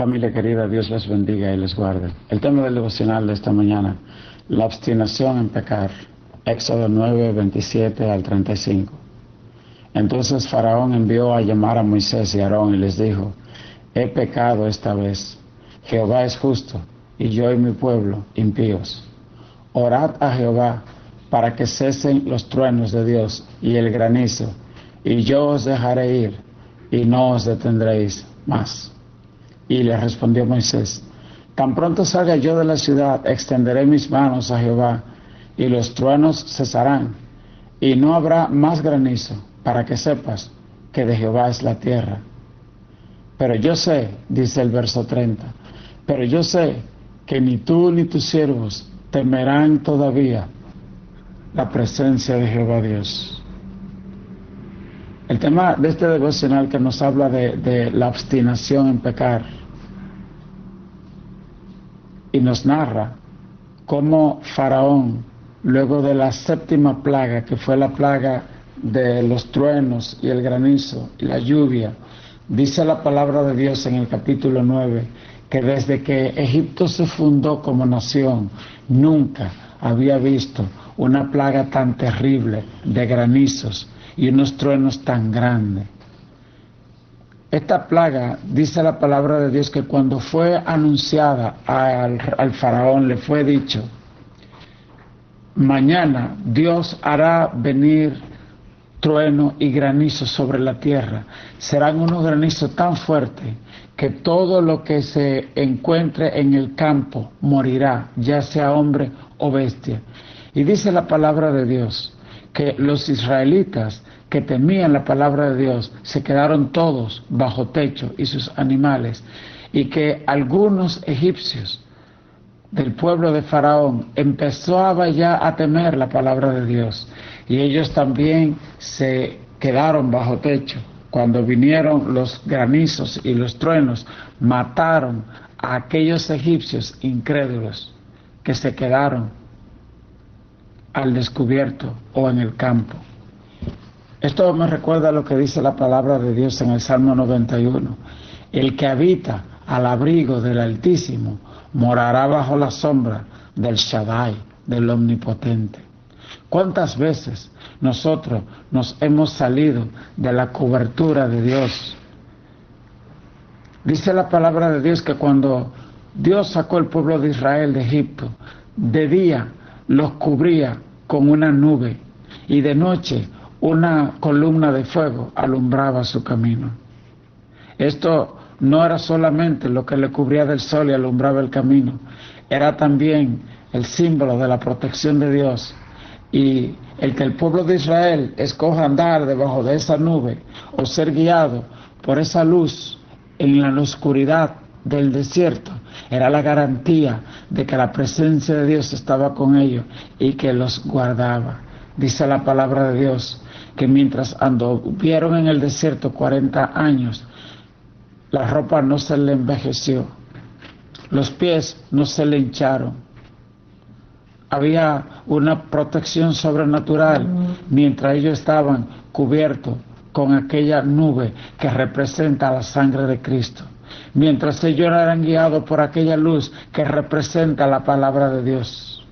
Familia querida, Dios les bendiga y les guarde. El tema del devocional de esta mañana, la obstinación en pecar. Éxodo 9, 27 al 35. Entonces Faraón envió a llamar a Moisés y a Aarón y les dijo: he pecado esta vez. Jehová es justo, y yo y mi pueblo impíos. Orad a Jehová para que cesen los truenos de Dios y el granizo, y yo os dejaré ir, y no os detendréis más. Y le respondió Moisés: tan pronto salga yo de la ciudad, extenderé mis manos a Jehová, y los truenos cesarán, y no habrá más granizo, para que sepas que de Jehová es la tierra. Pero yo sé, dice el verso 30, pero yo sé que ni tú ni tus siervos temerán todavía la presencia de Jehová Dios. El tema de este devocional que nos habla de la obstinación en pecar y nos narra cómo Faraón, luego de la séptima plaga, que fue la plaga de los truenos y el granizo y la lluvia, dice la palabra de Dios en el capítulo 9 que desde que Egipto se fundó como nación, nunca había visto una plaga tan terrible de granizos y unos truenos tan grandes. Esta plaga, dice la palabra de Dios, que cuando fue anunciada al faraón le fue dicho: mañana Dios hará venir trueno y granizo sobre la tierra. Serán unos granizos tan fuertes que todo lo que se encuentre en el campo morirá, ya sea hombre o bestia. Y dice la palabra de Dios que los israelitas que temían la palabra de Dios se quedaron todos bajo techo, y sus animales, y que algunos egipcios del pueblo de Faraón empezaba ya a temer la palabra de Dios, y ellos también se quedaron bajo techo. Cuando vinieron los granizos y los truenos, mataron a aquellos egipcios incrédulos que se quedaron al descubierto o en el campo. Esto me recuerda lo que dice la palabra de Dios en el Salmo 91. El que habita al abrigo del Altísimo morará bajo la sombra del Shaddai, del Omnipotente. ¿Cuántas veces nosotros nos hemos salido de la cobertura de Dios? Dice la palabra de Dios que cuando Dios sacó al pueblo de Israel de Egipto, de día los cubría con una nube y de noche una columna de fuego alumbraba su camino. Esto no era solamente lo que le cubría del sol y alumbraba el camino, era también el símbolo de la protección de Dios. Y el que el pueblo de Israel escoja andar debajo de esa nube o ser guiado por esa luz en la oscuridad del desierto era la garantía de que la presencia de Dios estaba con ellos y que los guardaba. Dice la palabra de Dios que mientras anduvieron en el desierto 40 años, la ropa no se le envejeció, los pies no se le hincharon. Había una protección sobrenatural mientras ellos estaban cubiertos con aquella nube que representa la sangre de Cristo. Mientras ellos eran guiados por aquella luz que representa la palabra de Dios.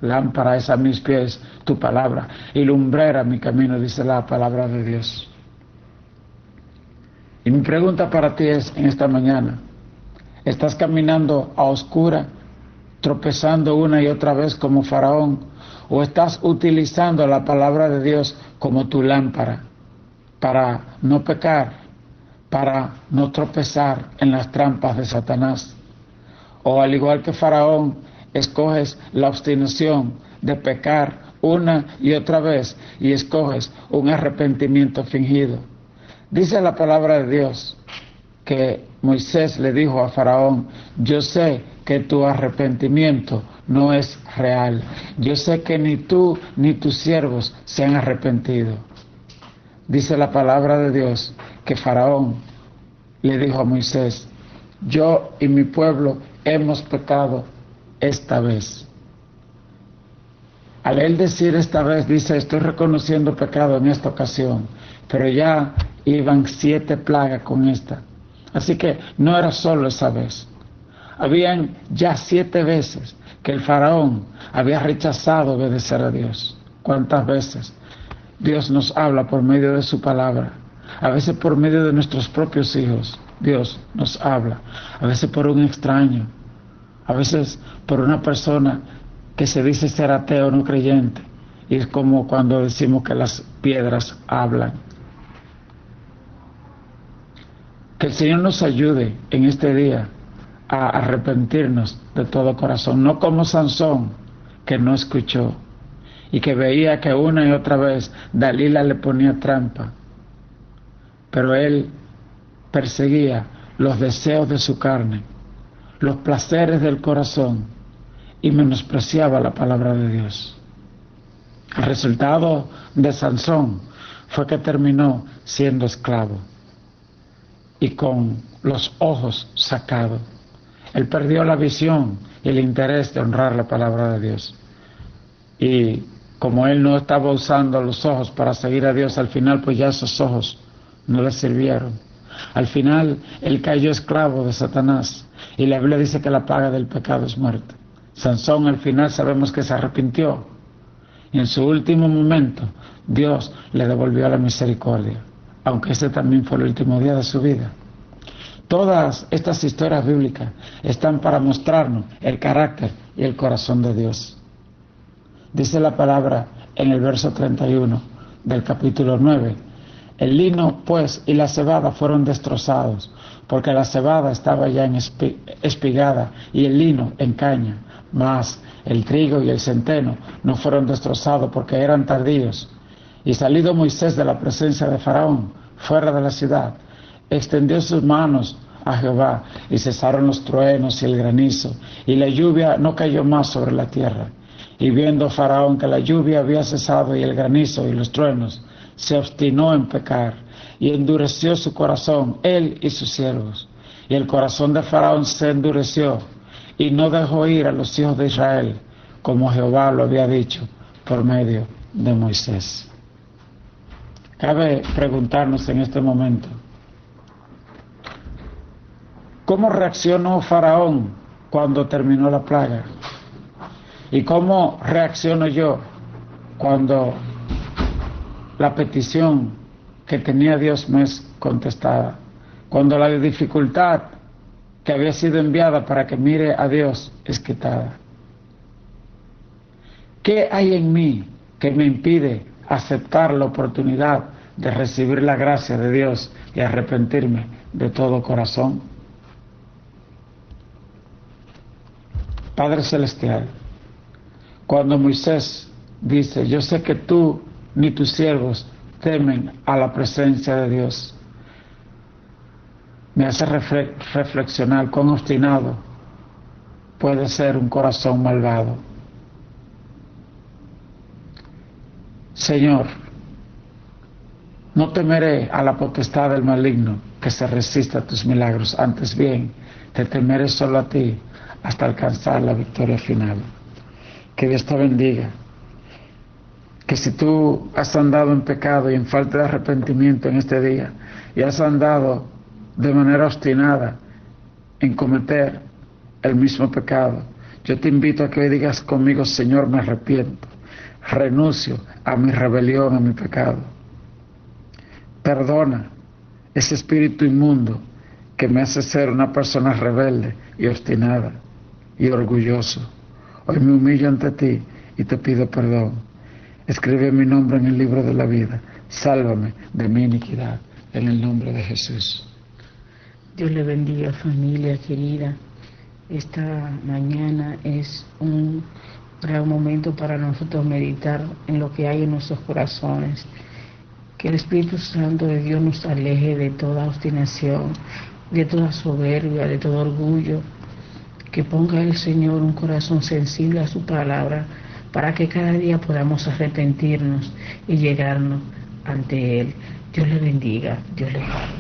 Lámpara es a mis pies tu palabra y lumbrera mi camino, dice la palabra de Dios. Y mi pregunta para ti es en esta mañana: ¿estás caminando a oscura, tropezando una y otra vez como Faraón, o estás utilizando la palabra de Dios como tu lámpara para no pecar, para no tropezar en las trampas de Satanás? O al igual que Faraón, escoges la obstinación de pecar una y otra vez y escoges un arrepentimiento fingido. Dice la palabra de Dios que Moisés le dijo a Faraón: yo sé que tu arrepentimiento no es real. Yo sé que ni tú ni tus siervos se han arrepentido. Dice la palabra de Dios que Faraón le dijo a Moisés: yo y mi pueblo hemos pecado esta vez. Al él decir esta vez, dice: estoy reconociendo pecado en esta ocasión, pero ya iban 7 plagas con esta. Así que no era solo esa vez. Habían ya 7 veces que el faraón había rechazado obedecer a Dios. ¿Cuántas veces Dios nos habla por medio de su palabra? A veces por medio de nuestros propios hijos. Dios nos habla. A veces por un extraño. A veces por una persona que se dice ser ateo o no creyente. Y es como cuando decimos que las piedras hablan. Que el Señor nos ayude en este día a arrepentirnos de todo corazón, no como Sansón, que no escuchó y que veía que una y otra vez Dalila le ponía trampa, pero él perseguía los deseos de su carne, los placeres del corazón y menospreciaba la palabra de Dios. El resultado de Sansón fue que terminó siendo esclavo y con los ojos sacados. Él perdió la visión y el interés de honrar la palabra de Dios. Y como él no estaba usando los ojos para seguir a Dios, al final pues ya esos ojos no le sirvieron. Al final él cayó esclavo de Satanás. Y la Biblia dice que la paga del pecado es muerte. Sansón al final sabemos que se arrepintió. Y en su último momento Dios le devolvió la misericordia, aunque ese también fue el último día de su vida. Todas estas historias bíblicas están para mostrarnos el carácter y el corazón de Dios. Dice la palabra en el verso 31 del capítulo 9: el lino pues y la cebada fueron destrozados, porque la cebada estaba ya espigada y el lino en caña, mas el trigo y el centeno no fueron destrozados porque eran tardíos. Y salido Moisés de la presencia de Faraón, fuera de la ciudad, extendió sus manos a Jehová, y cesaron los truenos y el granizo, y la lluvia no cayó más sobre la tierra. Y viendo Faraón que la lluvia había cesado y el granizo y los truenos, se obstinó en pecar, y endureció su corazón, él y sus siervos. Y el corazón de Faraón se endureció, y no dejó ir a los hijos de Israel, como Jehová lo había dicho por medio de Moisés. Cabe preguntarnos en este momento, ¿cómo reaccionó Faraón cuando terminó la plaga? ¿Y cómo reacciono yo cuando la petición que tenía Dios me es contestada? Cuando la dificultad que había sido enviada para que mire a Dios es quitada. ¿Qué hay en mí que me impide aceptar la oportunidad de recibir la gracia de Dios y arrepentirme de todo corazón? Padre Celestial, cuando Moisés dice: yo sé que tú ni tus siervos temen a la presencia de Dios, me hace reflexionar cuán obstinado puede ser un corazón malvado. Señor, no temeré a la potestad del maligno que se resista a tus milagros, antes bien te temeré solo a ti hasta alcanzar la victoria final. Que Dios te bendiga. Que si tú has andado en pecado y en falta de arrepentimiento en este día, y has andado de manera obstinada en cometer el mismo pecado, yo te invito a que hoy digas conmigo: Señor, me arrepiento, renuncio a mi rebelión, a mi pecado. Perdona ese espíritu inmundo que me hace ser una persona rebelde y obstinada y orgulloso. Hoy me humillo ante ti y te pido perdón. Escribe mi nombre en el libro de la vida. Sálvame de mi iniquidad, en el nombre de Jesús. Dios le bendiga, familia querida. Esta mañana es un gran momento para nosotros meditar en lo que hay en nuestros corazones. Que el Espíritu Santo de Dios nos aleje de toda obstinación, de toda soberbia, de todo orgullo. Que ponga el Señor un corazón sensible a su palabra, para que cada día podamos arrepentirnos y llegarnos ante Él. Dios le bendiga, Dios le guarde.